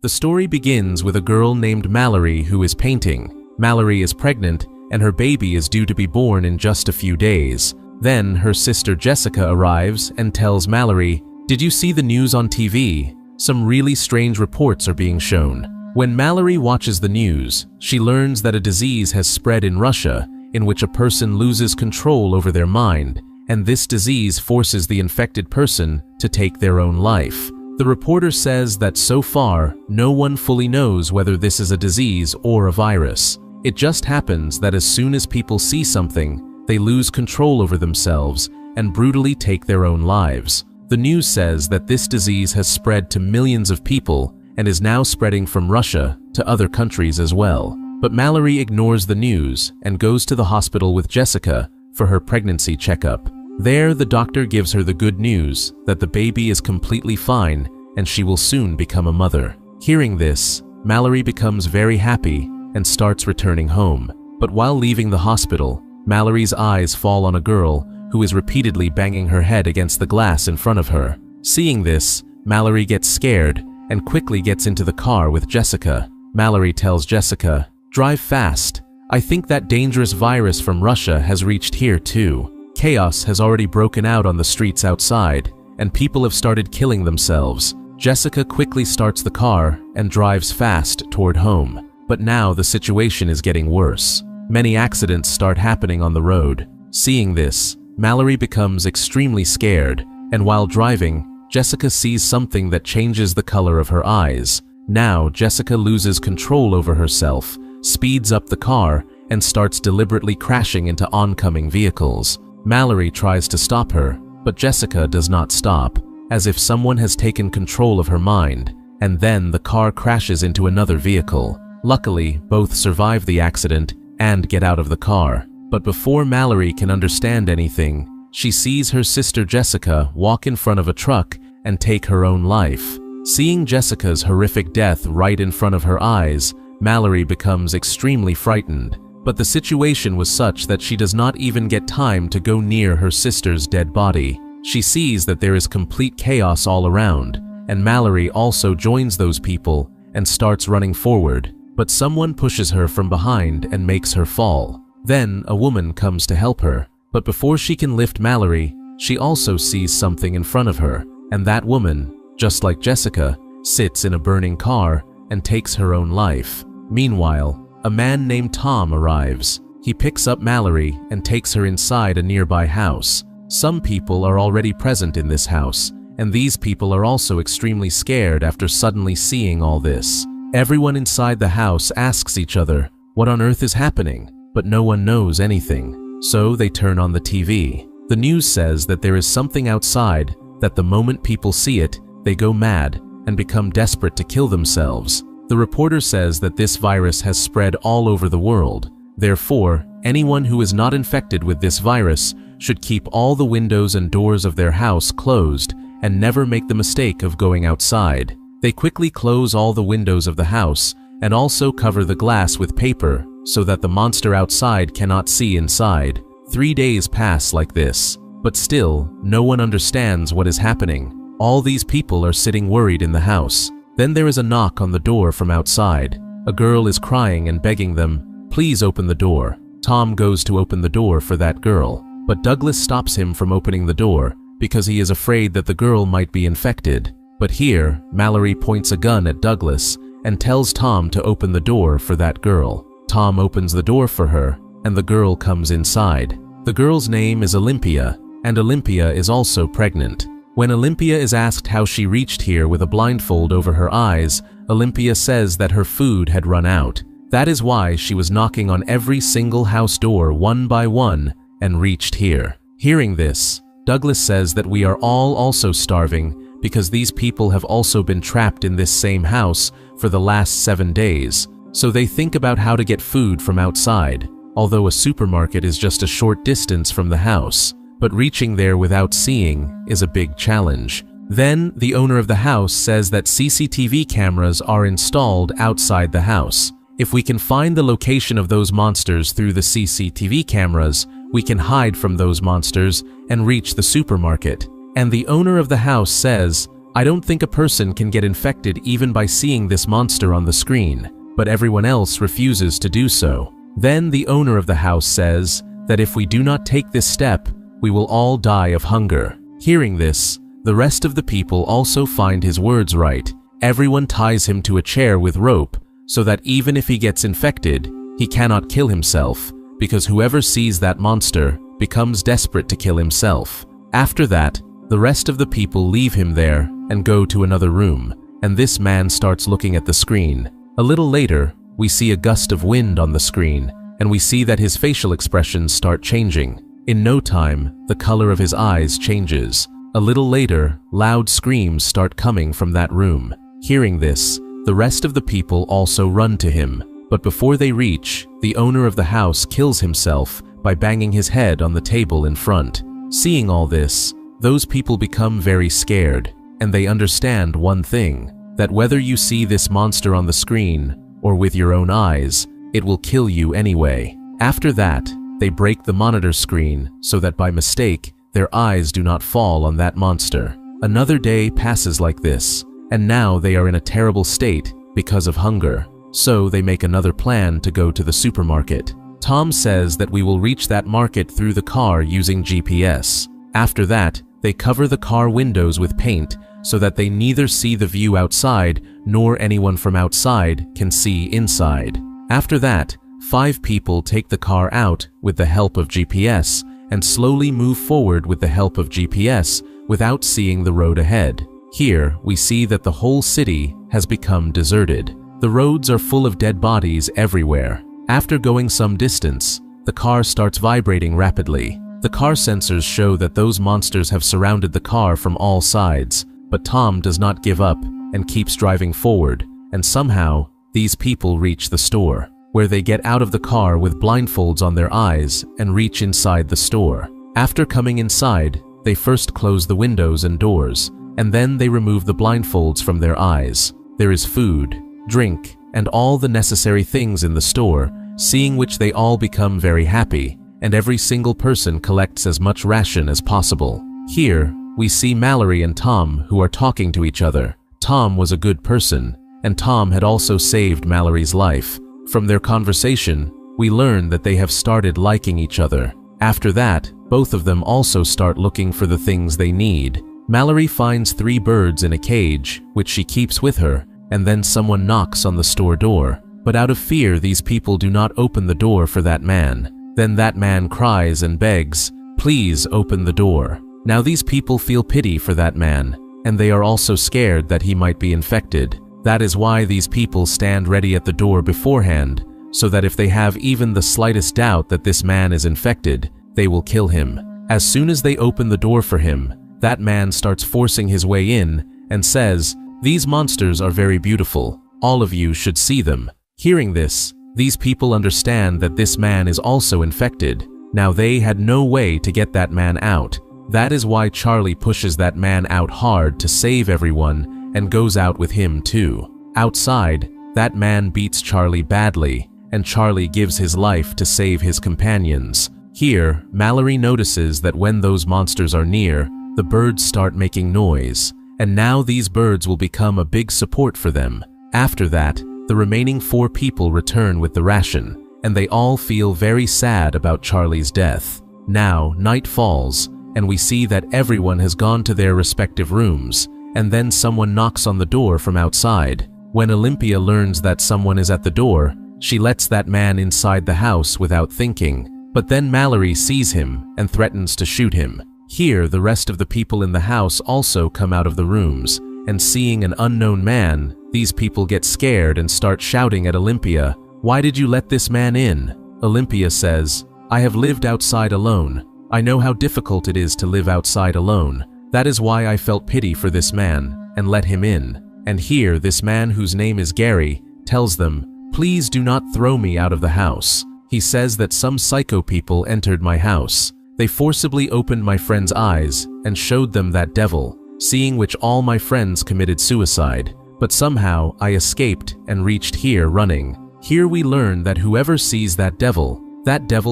The story begins with a girl named Mallory who is painting. Mallory is pregnant and her baby is due to be born in just a few days. Then her sister Jessica arrives and tells Mallory, "Did you see the news on TV? Some really strange reports are being shown." When Mallory watches the news, she learns that a disease has spread in Russia in which a person loses control over their mind, and this disease forces the infected person to take their own life. The reporter says that so far, no one fully knows whether this is a disease or a virus. It just happens that as soon as people see something, they lose control over themselves and brutally take their own lives. The news says that this disease has spread to millions of people and is now spreading from Russia to other countries as well. But Mallory ignores the news and goes to the hospital with Jessica for her pregnancy checkup. There, the doctor gives her the good news that the baby is completely fine and she will soon become a mother. Hearing this, Mallory becomes very happy and starts returning home. But while leaving the hospital, Mallory's eyes fall on a girl who is repeatedly banging her head against the glass in front of her. Seeing this, Mallory gets scared and quickly gets into the car with Jessica. Mallory tells Jessica, "Drive fast. I think that dangerous virus from Russia has reached here too. Chaos has already broken out on the streets outside, and people have started killing themselves." Jessica quickly starts the car and drives fast toward home. But now the situation is getting worse. Many accidents start happening on the road. Seeing this, Mallory becomes extremely scared, and while driving, Jessica sees something that changes the color of her eyes. Now Jessica loses control over herself, speeds up the car, and starts deliberately crashing into oncoming vehicles. Mallory tries to stop her, but Jessica does not stop, as if someone has taken control of her mind, and then the car crashes into another vehicle. Luckily, both survive the accident and get out of the car. But before Mallory can understand anything, she sees her sister Jessica walk in front of a truck and take her own life. Seeing Jessica's horrific death right in front of her eyes, Mallory becomes extremely frightened. But the situation was such that she does not even get time to go near her sister's dead body. She sees that there is complete chaos all around, and Mallory also joins those people and starts running forward. But someone pushes her from behind and makes her fall. Then a woman comes to help her. But before she can lift Mallory, she also sees something in front of her, and that woman, just like Jessica, sits in a burning car and takes her own life. Meanwhile, a man named Tom arrives. He picks up Mallory and takes her inside a nearby house. Some people are already present in this house, and these people are also extremely scared after suddenly seeing all this. Everyone inside the house asks each other, "What on earth is happening?" But no one knows anything. So they turn on the TV. The news says that there is something outside that the moment people see it, they go mad and become desperate to kill themselves. The reporter says that this virus has spread all over the world. Therefore, anyone who is not infected with this virus should keep all the windows and doors of their house closed and never make the mistake of going outside. They quickly close all the windows of the house and also cover the glass with paper so that the monster outside cannot see inside. 3 days pass like this, but still, no one understands what is happening. All these people are sitting worried in the house. Then there is a knock on the door from outside. A girl is crying and begging them, "Please open the door." Tom goes to open the door for that girl, but Douglas stops him from opening the door because he is afraid that the girl might be infected. But here, Mallory points a gun at Douglas and tells Tom to open the door for that girl. Tom opens the door for her, and the girl comes inside. The girl's name is Olympia, and Olympia is also pregnant. When Olympia is asked how she reached here with a blindfold over her eyes, Olympia says that her food had run out. That is why she was knocking on every single house door one by one and reached here. Hearing this, Douglas says that we are all also starving because these people have also been trapped in this same house for the last 7 days. So they think about how to get food from outside, although a supermarket is just a short distance from the house. But reaching there without seeing is a big challenge. Then the owner of the house says that CCTV cameras are installed outside the house. If we can find the location of those monsters through the CCTV cameras, we can hide from those monsters and reach the supermarket. And the owner of the house says, I don't think a person can get infected even by seeing this monster on the screen, but everyone else refuses to do so. Then the owner of the house says that if we do not take this step, we will all die of hunger. Hearing this, the rest of the people also find his words right. Everyone ties him to a chair with rope so that even if he gets infected, he cannot kill himself, because whoever sees that monster becomes desperate to kill himself. After that, the rest of the people leave him there and go to another room, and this man starts looking at the screen. A little later, we see a gust of wind on the screen, and we see that his facial expressions start changing. In no time, the color of his eyes changes. A little later, loud screams start coming from that room. Hearing this, the rest of the people also run to him, but before they reach, the owner of the house kills himself by banging his head on the table in front. Seeing all this, those people become very scared, and they understand one thing, that whether you see this monster on the screen or with your own eyes, it will kill you anyway. After that, they break the monitor screen so that by mistake, their eyes do not fall on that monster. Another day passes like this, and now they are in a terrible state because of hunger. So they make another plan to go to the supermarket. Tom says that we will reach that market through the car using GPS. After that, they cover the car windows with paint so that they neither see the view outside nor anyone from outside can see inside. After that, 5 people take the car out with the help of GPS and slowly move forward with the help of GPS without seeing the road ahead. Here, we see that the whole city has become deserted. The roads are full of dead bodies everywhere. After going some distance, the car starts vibrating rapidly. The car sensors show that those monsters have surrounded the car from all sides, but Tom does not give up and keeps driving forward, and somehow, these people reach the store, where they get out of the car with blindfolds on their eyes and reach inside the store. After coming inside, they first close the windows and doors, and then they remove the blindfolds from their eyes. There is food, drink, and all the necessary things in the store, seeing which they all become very happy, and every single person collects as much ration as possible. Here, we see Mallory and Tom who are talking to each other. Tom was a good person, and Tom had also saved Mallory's life. From their conversation, we learn that they have started liking each other. After that, both of them also start looking for the things they need. Mallory finds 3 birds in a cage, which she keeps with her, and then someone knocks on the store door. But out of fear, these people do not open the door for that man. Then that man cries and begs, "Please open the door." Now these people feel pity for that man, and they are also scared that he might be infected. That is why these people stand ready at the door beforehand, so that if they have even the slightest doubt that this man is infected, they will kill him. As soon as they open the door for him, that man starts forcing his way in and says, "These monsters are very beautiful. All of you should see them." Hearing this, these people understand that this man is also infected. Now they had no way to get that man out. That is why Charlie pushes that man out hard to save everyone and goes out with him too. Outside, that man beats Charlie badly, and Charlie gives his life to save his companions. Here, Mallory notices that when those monsters are near, the birds start making noise, and now these birds will become a big support for them. After that, the remaining 4 people return with the ration, and they all feel very sad about Charlie's death. Now, night falls, and we see that everyone has gone to their respective rooms, and then someone knocks on the door from outside. When Olympia learns that someone is at the door, she lets that man inside the house without thinking, but then Mallory sees him and threatens to shoot him. Here, the rest of the people in the house also come out of the rooms, and seeing an unknown man, these people get scared and start shouting at Olympia, "Why did you let this man in?" Olympia says, "I have lived outside alone. I know how difficult it is to live outside alone. That is why I felt pity for this man and let him in." And here, this man, whose name is Gary, tells them, "Please do not throw me out of the house." He says that some psycho people entered my house. They forcibly opened my friend's eyes and showed them that devil, seeing which all my friends committed suicide. But somehow I escaped and reached here running. Here we learn that whoever sees that devil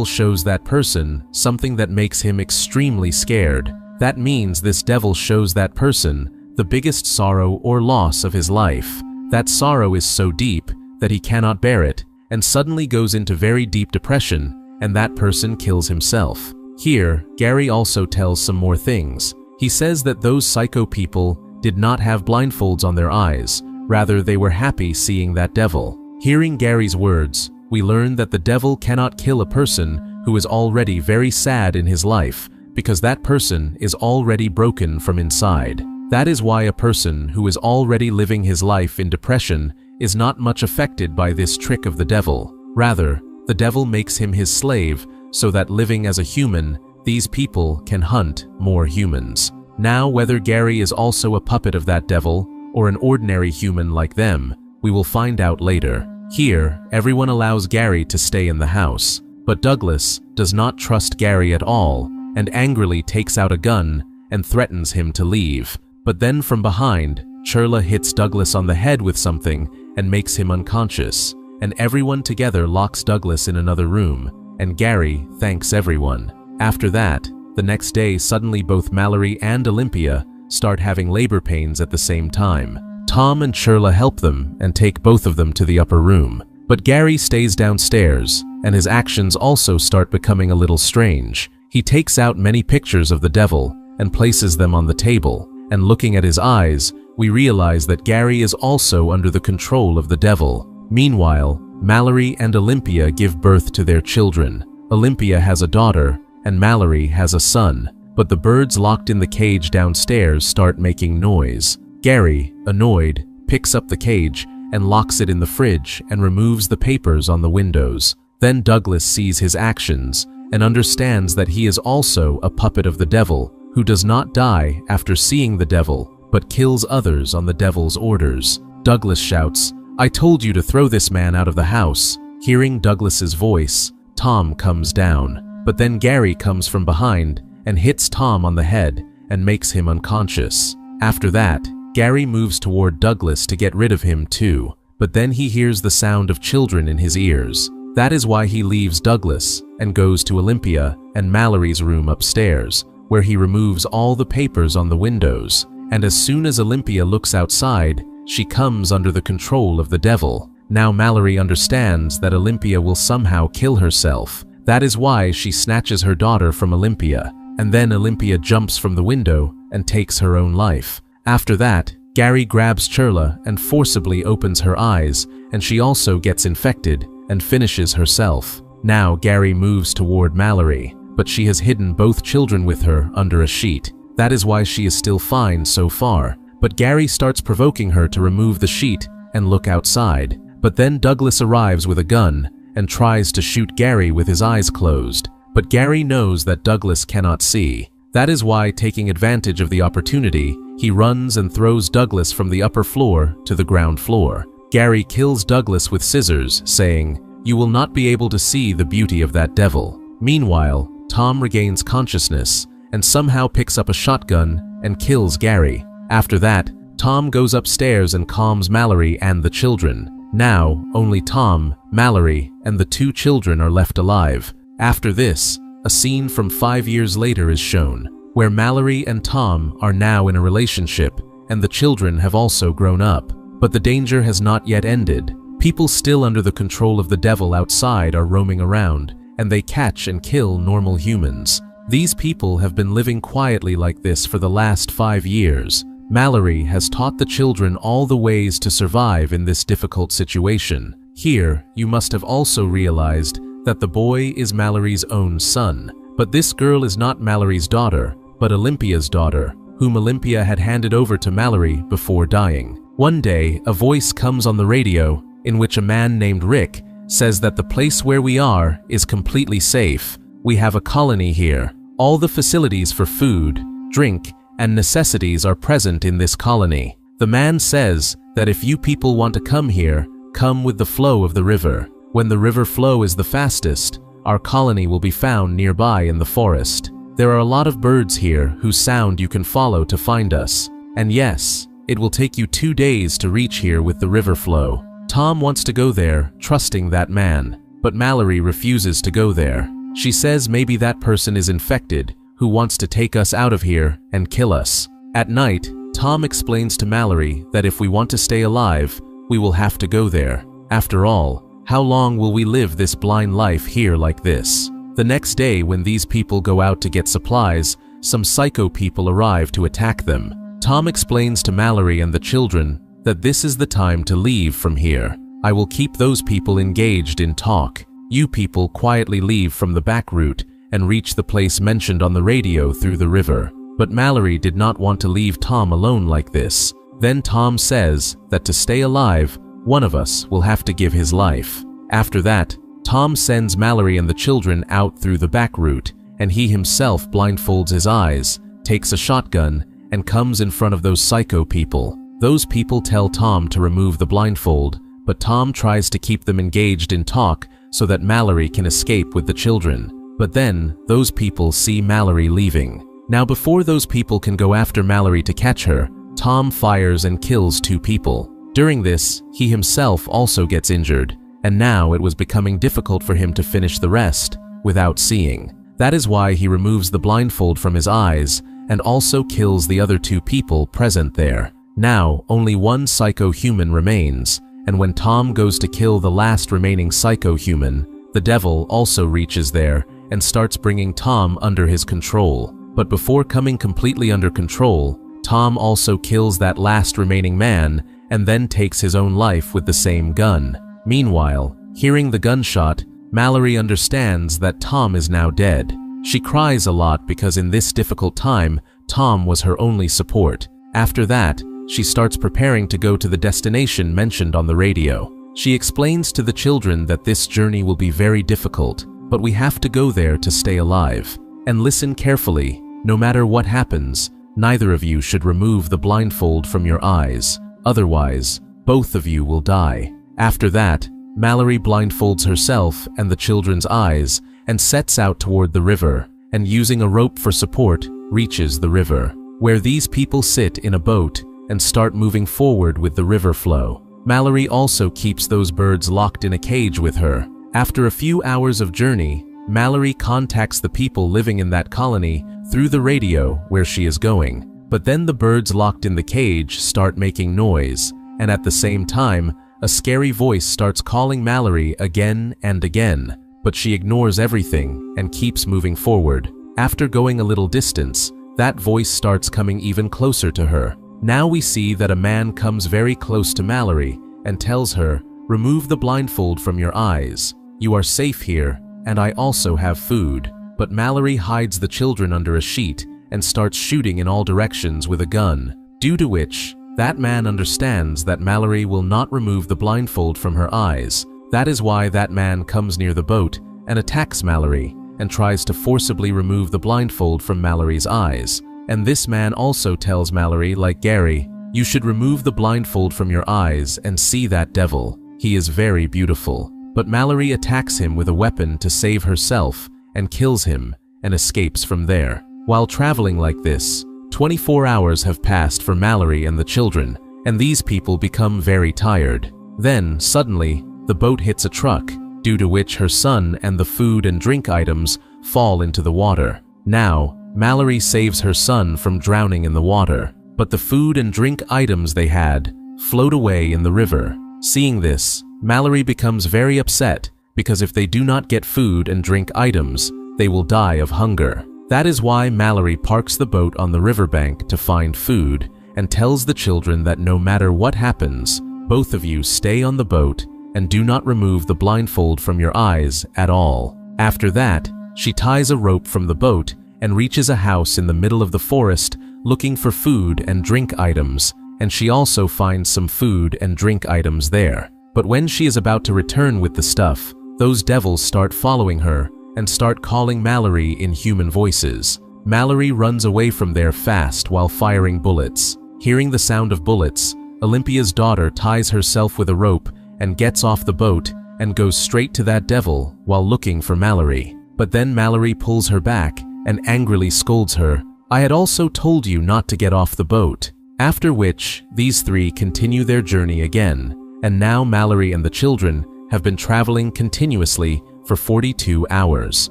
shows that person something that makes him extremely scared. That means this devil shows that person the biggest sorrow or loss of his life. That sorrow is so deep that he cannot bear it and suddenly goes into very deep depression, and that person kills himself. Here, Gary also tells some more things. He says that those psycho people did not have blindfolds on their eyes, rather they were happy seeing that devil. Hearing Gary's words, we learn that the devil cannot kill a person who is already very sad in his life, because that person is already broken from inside. That is why a person who is already living his life in depression is not much affected by this trick of the devil. Rather, the devil makes him his slave so that living as a human, these people can hunt more humans. Now, whether Gary is also a puppet of that devil or an ordinary human like them, we will find out later. Here, everyone allows Gary to stay in the house, but Douglas does not trust Gary at all and angrily takes out a gun and threatens him to leave. But then from behind, Churla hits Douglas on the head with something and makes him unconscious, and everyone together locks Douglas in another room, and Gary thanks everyone. After that, the next day suddenly both Mallory and Olympia start having labor pains at the same time. Tom and Churla help them and take both of them to the upper room. But Gary stays downstairs, and his actions also start becoming a little strange. He takes out many pictures of the devil and places them on the table, and looking at his eyes, we realize that Gary is also under the control of the devil. Meanwhile, Mallory and Olympia give birth to their children. Olympia has a daughter, and Mallory has a son, but the birds locked in the cage downstairs start making noise. Gary, annoyed, picks up the cage and locks it in the fridge and removes the papers on the windows. Then Douglas sees his actions and understands that he is also a puppet of the devil, who does not die after seeing the devil, but kills others on the devil's orders. Douglas shouts, "I told you to throw this man out of the house." Hearing Douglas's voice, Tom comes down, but then Gary comes from behind and hits Tom on the head and makes him unconscious. After that, Gary moves toward Douglas to get rid of him too, but then he hears the sound of children in his ears. That is why he leaves Douglas and goes to Olympia and Mallory's room upstairs, where he removes all the papers on the windows. And as soon as Olympia looks outside, she comes under the control of the devil. Now Mallory understands that Olympia will somehow kill herself. That is why she snatches her daughter from Olympia, and then Olympia jumps from the window and takes her own life. After that, Gary grabs Churla and forcibly opens her eyes, and she also gets infected and finishes herself. Now Gary moves toward Mallory, but she has hidden both children with her under a sheet. That is why she is still fine so far, but Gary starts provoking her to remove the sheet and look outside. But then Douglas arrives with a gun and tries to shoot Gary with his eyes closed, but Gary knows that Douglas cannot see. That is why, taking advantage of the opportunity, he runs and throws Douglas from the upper floor to the ground floor. Gary kills Douglas with scissors, saying, "You will not be able to see the beauty of that devil." Meanwhile, Tom regains consciousness and somehow picks up a shotgun and kills Gary. After that, Tom goes upstairs and calms Mallory and the children. Now, only Tom, Mallory, and the two children are left alive. After this, a scene from 5 years later is shown, where Mallory and Tom are now in a relationship, and the children have also grown up. But the danger has not yet ended. People still under the control of the devil outside are roaming around, and they catch and kill normal humans. These people have been living quietly like this for the last 5 years. Mallory has taught the children all the ways to survive in this difficult situation. Here, you must have also realized that the boy is Mallory's own son. But this girl is not Mallory's daughter, but Olympia's daughter, whom Olympia had handed over to Mallory before dying. One day, a voice comes on the radio in which a man named Rick says that the place where we are is completely safe. We have a colony here. All the facilities for food, drink, and necessities are present in this colony. The man says that if you people want to come here, come with the flow of the river. When the river flow is the fastest, our colony will be found nearby in the forest. There are a lot of birds here whose sound you can follow to find us. And yes, it will take you 2 days to reach here with the river flow. Tom wants to go there, trusting that man, but Mallory refuses to go there. She says maybe that person is infected, who wants to take us out of here and kill us. At night, Tom explains to Mallory that if we want to stay alive, we will have to go there. After all, how long will we live this blind life here like this? The next day, when these people go out to get supplies, some psycho people arrive to attack them. Tom explains to Mallory and the children that this is the time to leave from here. I will keep those people engaged in talk. You people quietly leave from the back route and reach the place mentioned on the radio through the river. But Mallory did not want to leave Tom alone like this. Then Tom says that to stay alive, one of us will have to give his life. After that, Tom sends Mallory and the children out through the back route, and he himself blindfolds his eyes, takes a shotgun, and comes in front of those psycho people. Those people tell Tom to remove the blindfold, but Tom tries to keep them engaged in talk so that Mallory can escape with the children. But then, those people see Mallory leaving. Now before those people can go after Mallory to catch her, Tom fires and kills 2 people. During this, he himself also gets injured, and now it was becoming difficult for him to finish the rest without seeing. That is why he removes the blindfold from his eyes and also kills the other 2 people present there. Now, only one psycho human remains, and when Tom goes to kill the last remaining psycho human, the devil also reaches there and starts bringing Tom under his control. But before coming completely under control, Tom also kills that last remaining man and then takes his own life with the same gun. Meanwhile, hearing the gunshot, Mallory understands that Tom is now dead. She cries a lot because in this difficult time, Tom was her only support. After that, she starts preparing to go to the destination mentioned on the radio. She explains to the children that this journey will be very difficult, but we have to go there to stay alive. And listen carefully, no matter what happens, neither of you should remove the blindfold from your eyes. Otherwise, both of you will die. After that, Mallory blindfolds herself and the children's eyes and sets out toward the river, and using a rope for support, reaches the river, where these people sit in a boat and start moving forward with the river flow. Mallory also keeps those birds locked in a cage with her. After a few hours of journey, Mallory contacts the people living in that colony through the radio where she is going. But then the birds locked in the cage start making noise, and at the same time, a scary voice starts calling Mallory again and again, but she ignores everything and keeps moving forward. After going a little distance, that voice starts coming even closer to her. Now we see that a man comes very close to Mallory and tells her, "Remove the blindfold from your eyes. You are safe here, and I also have food." But Mallory hides the children under a sheet and starts shooting in all directions with a gun, due to which that man understands that Mallory will not remove the blindfold from her eyes. That is why that man comes near the boat and attacks Mallory and tries to forcibly remove the blindfold from Mallory's eyes. And this man also tells Mallory, like Gary, "You should remove the blindfold from your eyes and see that devil. He is very beautiful." But Mallory attacks him with a weapon to save herself and kills him and escapes from there. While traveling like this, 24 hours have passed for Mallory and the children, and these people become very tired. Then, suddenly, the boat hits a truck, due to which her son and the food and drink items fall into the water. Now, Mallory saves her son from drowning in the water, but the food and drink items they had float away in the river. Seeing this, Mallory becomes very upset because if they do not get food and drink items, they will die of hunger. That is why Mallory parks the boat on the riverbank to find food and tells the children that no matter what happens, both of you stay on the boat and do not remove the blindfold from your eyes at all. After that, she ties a rope from the boat and reaches a house in the middle of the forest looking for food and drink items, and she also finds some food and drink items there. But when she is about to return with the stuff, those devils start following her and start calling Mallory in human voices. Mallory runs away from there fast while firing bullets. Hearing the sound of bullets, Olympia's daughter ties herself with a rope and gets off the boat and goes straight to that devil while looking for Mallory. But then Mallory pulls her back and angrily scolds her, "I had also told you not to get off the boat." After which, these three continue their journey again, and now Mallory and the children have been traveling continuously for 42 hours.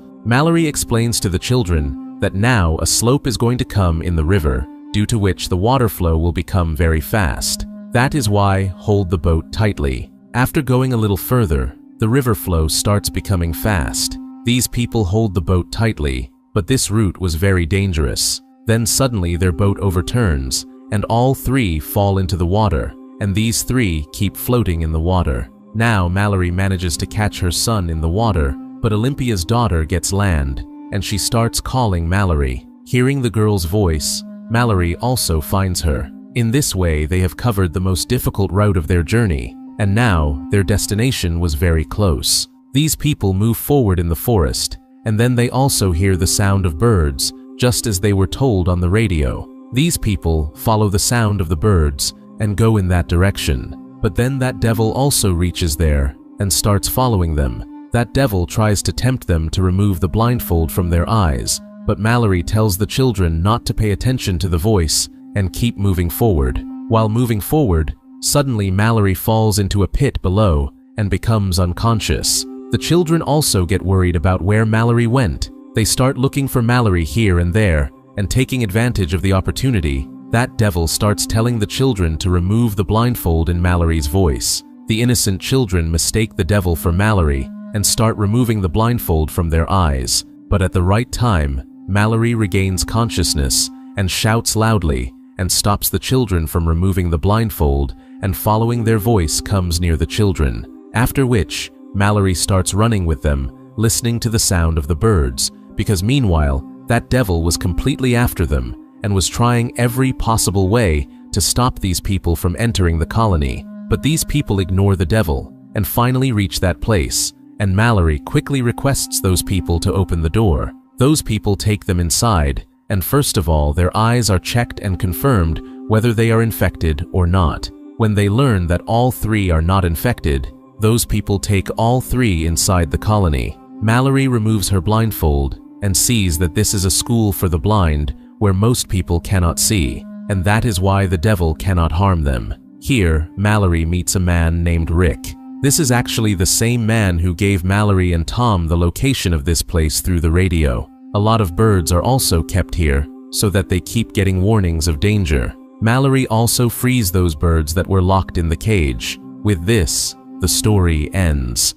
Mallory explains to the children that now a slope is going to come in the river, due to which the water flow will become very fast. That is why hold the boat tightly. After going a little further, the river flow starts becoming fast. These people hold the boat tightly, but this route was very dangerous. Then suddenly their boat overturns, and all three fall into the water, and these three keep floating in the water. Now Mallory manages to catch her son in the water, but Olympia's daughter gets land, and she starts calling Mallory. Hearing the girl's voice, Mallory also finds her. In this way, they have covered the most difficult route of their journey, and now their destination was very close. These people move forward in the forest, and then they also hear the sound of birds, just as they were told on the radio. These people follow the sound of the birds and go in that direction. But then that devil also reaches there and starts following them. That devil tries to tempt them to remove the blindfold from their eyes, but Mallory tells the children not to pay attention to the voice and keep moving forward. While moving forward, suddenly Mallory falls into a pit below and becomes unconscious. The children also get worried about where Mallory went. They start looking for Mallory here and there, and taking advantage of the opportunity, that devil starts telling the children to remove the blindfold in Mallory's voice. The innocent children mistake the devil for Mallory and start removing the blindfold from their eyes. But at the right time, Mallory regains consciousness and shouts loudly and stops the children from removing the blindfold, and following their voice comes near the children. After which, Mallory starts running with them, listening to the sound of the birds, because meanwhile, that devil was completely after them and was trying every possible way to stop these people from entering the colony. But these people ignore the devil and finally reach that place, and Mallory quickly requests those people to open the door. Those people take them inside, and first of all, their eyes are checked and confirmed whether they are infected or not. When they learn that all three are not infected, those people take all three inside the colony. Mallory removes her blindfold and sees that this is a school for the blind where most people cannot see, and that is why the devil cannot harm them. Here, Mallory meets a man named Rick. This is actually the same man who gave Mallory and Tom the location of this place through the radio. A lot of birds are also kept here so that they keep getting warnings of danger. Mallory also frees those birds that were locked in the cage. With this, the story ends.